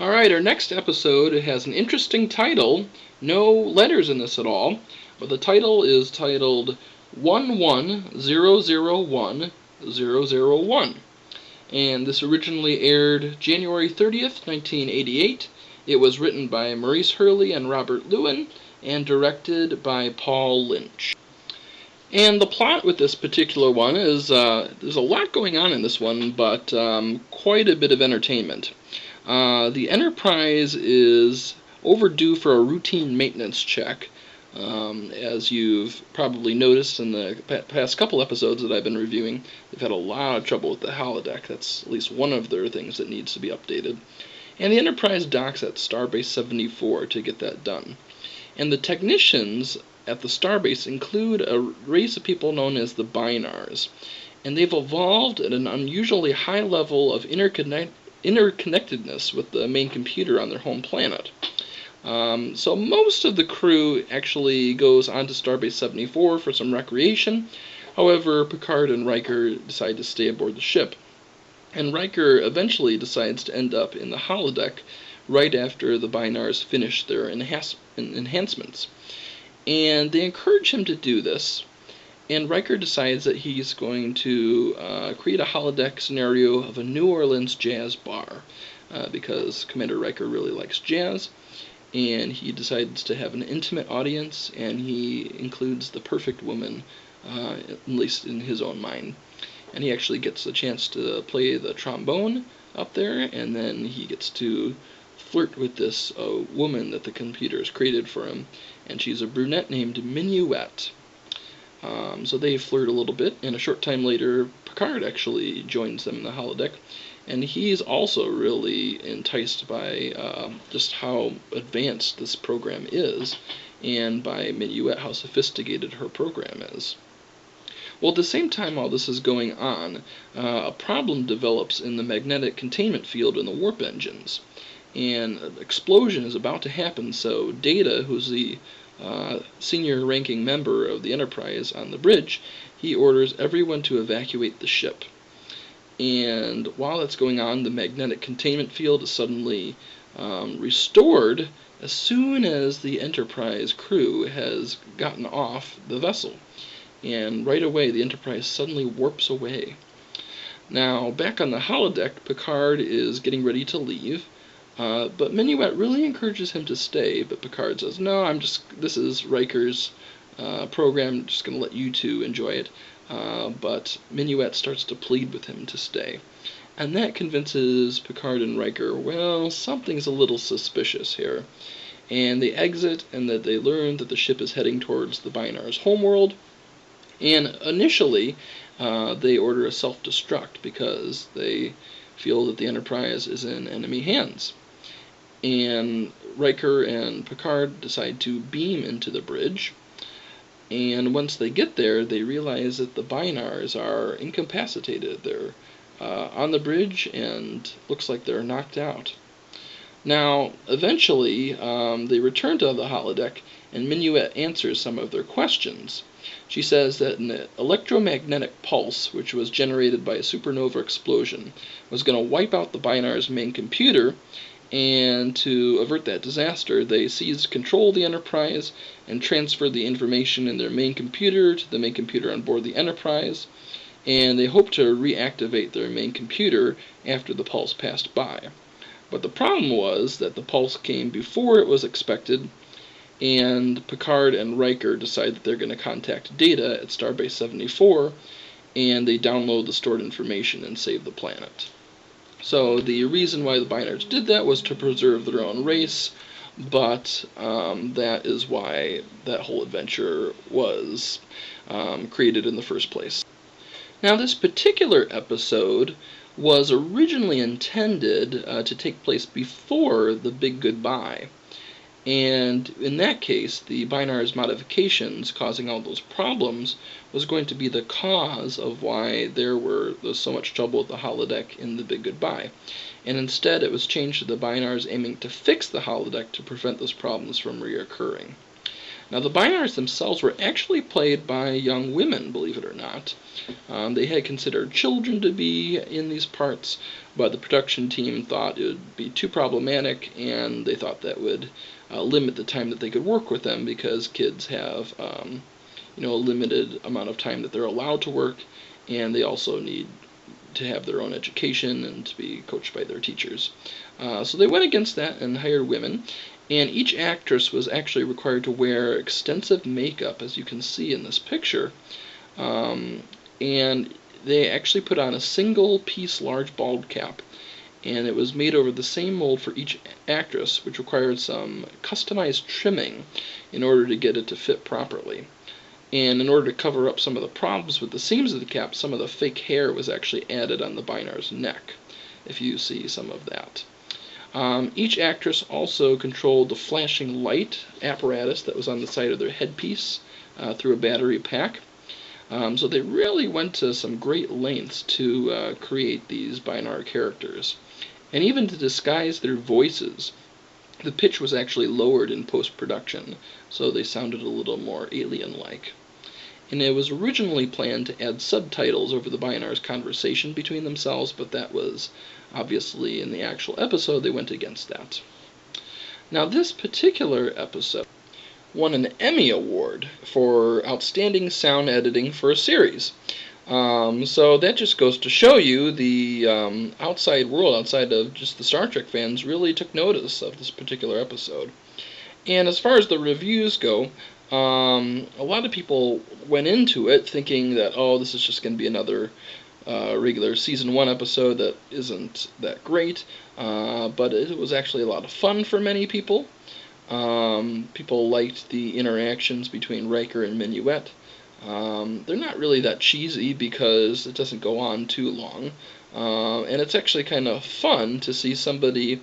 Alright, our next episode has an interesting title. No letters in this at all, but the title is titled 11001-001. And this originally aired January 30th, 1988. It was written by Maurice Hurley and Robert Lewin, and directed by Paul Lynch. And the plot with this particular one is, there's a lot going on in this one, but quite a bit of entertainment. The Enterprise is overdue for a routine maintenance check. As you've probably noticed in the past couple episodes that I've been reviewing, they've had a lot of trouble with the holodeck. That's at least one of their things that needs to be updated. And the Enterprise docks at Starbase 74 to get that done. And the technicians at the starbase include a race of people known as the Binars. And they've evolved at an unusually high level of interconnectedness with the main computer on their home planet. So most of the crew actually goes on to Starbase 74 for some recreation. However, Picard and Riker decide to stay aboard the ship. And Riker eventually decides to end up in the holodeck right after the Binars finish their enhancements. And they encourage him to do this. And Riker decides that he's going to create a holodeck scenario of a New Orleans jazz bar, because Commander Riker really likes jazz, and he decides to have an intimate audience, and he includes the perfect woman, at least in his own mind. And he actually gets a chance to play the trombone up there, and then he gets to flirt with this woman that the computer has created for him, and she's a brunette named Minuet. So they flirt a little bit, and a short time later, Picard actually joins them in the holodeck, and he's also really enticed by just how advanced this program is, and by Minuet, how sophisticated her program is. Well, at the same time all this is going on, a problem develops in the magnetic containment field in the warp engines, and an explosion is about to happen, so Data, who's the senior ranking member of the Enterprise on the bridge, he orders everyone to evacuate the ship. And while that's going on, the magnetic containment field is suddenly restored as soon as the Enterprise crew has gotten off the vessel. And right away, the Enterprise suddenly warps away. Now, back on the holodeck, Picard is getting ready to leave, but Minuet really encourages him to stay, but Picard says, no, this is Riker's program, I'm just going to let you two enjoy it. But Minuet starts to plead with him to stay. And that convinces Picard and Riker, well, something's a little suspicious here. And they exit, and that they learn that the ship is heading towards the Binars' homeworld. And initially, they order a self-destruct because they feel that the Enterprise is in enemy hands. And Riker and Picard decide to beam into the bridge. And once they get there, they realize that the Binars are incapacitated. They're on the bridge, and looks like they're knocked out. Now, eventually, they return to the holodeck, and Minuet answers some of their questions. She says that an electromagnetic pulse, which was generated by a supernova explosion, was going to wipe out the Binars' main computer, and to avert that disaster, they seized control of the Enterprise and transferred the information in their main computer to the main computer on board the Enterprise, and they hoped to reactivate their main computer after the pulse passed by. But the problem was that the pulse came before it was expected, and Picard and Riker decide that they're going to contact Data at Starbase 74, and they download the stored information and save the planet. So the reason why the Binars did that was to preserve their own race, but that is why that whole adventure was created in the first place. Now, this particular episode was originally intended to take place before the Big Goodbye. And in that case, the Binars' modifications causing all those problems was going to be the cause of why there was so much trouble with the holodeck in the Big Goodbye. And instead, it was changed to the Binars aiming to fix the holodeck to prevent those problems from reoccurring. Now, the Binars themselves were actually played by young women, believe it or not. They had considered children to be in these parts, but the production team thought it would be too problematic, and they thought that would limit the time that they could work with them, because kids have a limited amount of time that they're allowed to work, and they also need to have their own education and to be coached by their teachers. So they went against that and hired women, and each actress was actually required to wear extensive makeup, as you can see in this picture. And they actually put on a single-piece large bald cap, and it was made over the same mold for each actress, which required some customized trimming in order to get it to fit properly. And in order to cover up some of the problems with the seams of the cap, some of the fake hair was actually added on the Binar's neck, if you see some of that. Each actress also controlled the flashing light apparatus that was on the side of their headpiece through a battery pack. So they really went to some great lengths to create these Binar characters. And even to disguise their voices, the pitch was actually lowered in post-production, so they sounded a little more alien-like. And it was originally planned to add subtitles over the Binar's conversation between themselves, but that was obviously in the actual episode they went against that. Now, this particular episode won an Emmy Award for Outstanding Sound Editing for a Series. So that just goes to show you the outside world, outside of just the Star Trek fans, really took notice of this particular episode. And as far as the reviews go, a lot of people went into it thinking that, oh, this is just going to be another regular Season 1 episode that isn't that great, but it was actually a lot of fun for many people. People liked the interactions between Riker and Minuet. They're not really that cheesy because it doesn't go on too long, and it's actually kind of fun to see somebody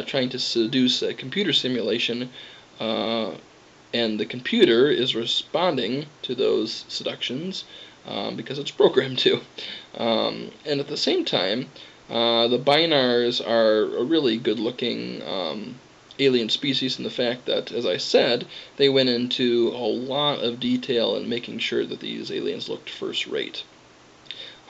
trying to seduce a computer simulation, and the computer is responding to those seductions because it's programmed to. And at the same time, the Binars are a really good-looking alien species in the fact that, as I said, they went into a lot of detail in making sure that these aliens looked first-rate.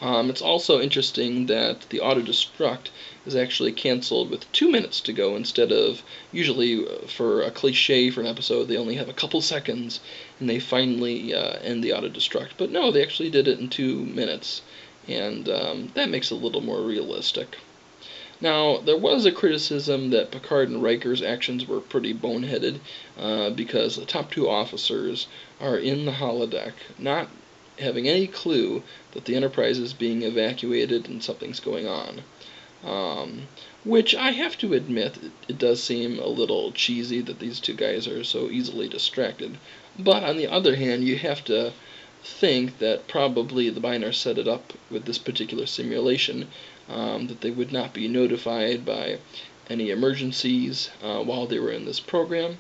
It's also interesting that the auto-destruct is actually canceled with 2 minutes to go instead of, usually for a cliche for an episode, they only have a couple seconds and they finally end the auto-destruct. But no, they actually did it in 2 minutes, and that makes it a little more realistic. Now, there was a criticism that Picard and Riker's actions were pretty boneheaded because the top two officers are in the holodeck, not having any clue that the Enterprise is being evacuated and something's going on. Which I have to admit, it does seem a little cheesy that these two guys are so easily distracted. But on the other hand, you have to think that probably the Binars set it up with this particular simulation, that they would not be notified by any emergencies while they were in this program,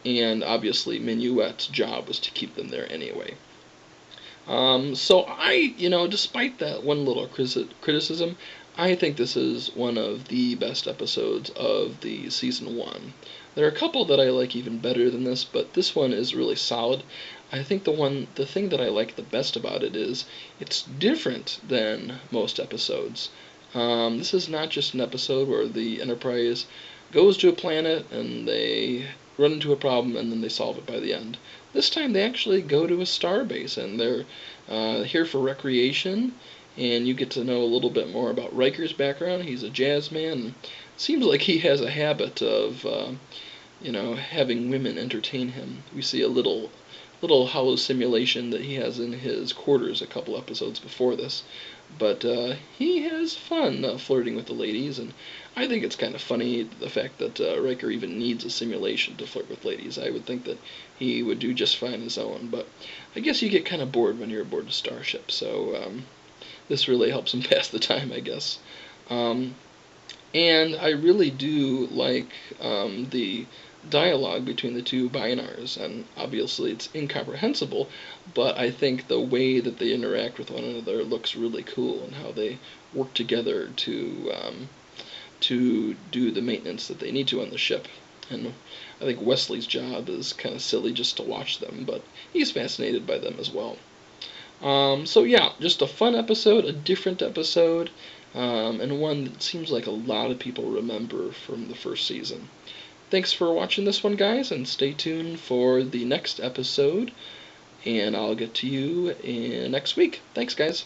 and obviously Minuet's job was to keep them there anyway. So I, despite that one little criticism, I think this is one of the best episodes of the Season 1. There are a couple that I like even better than this, but this one is really solid. I think the thing that I like the best about it is it's different than most episodes. This is not just an episode where the Enterprise goes to a planet and they run into a problem and then they solve it by the end. This time they actually go to a starbase and they're here for recreation, and you get to know a little bit more about Riker's background. He's a jazz man. It seems like he has a habit of, having women entertain him. We see a little hollow simulation that he has in his quarters a couple episodes before this. But he has fun flirting with the ladies, and I think it's kind of funny the fact that Riker even needs a simulation to flirt with ladies. I would think that he would do just fine on his own, but I guess you get kind of bored when you're aboard a starship, so this really helps him pass the time, I guess. And I really do like the dialogue between the two Binars, and obviously it's incomprehensible, but I think the way that they interact with one another looks really cool, and how they work together to do the maintenance that they need to on the ship. And I think Wesley's job is kind of silly just to watch them, but he's fascinated by them as well. So yeah, just a fun episode, a different episode, and one that seems like a lot of people remember from the first season. Thanks for watching this one, guys, and stay tuned for the next episode, and I'll get to you next week. Thanks, guys.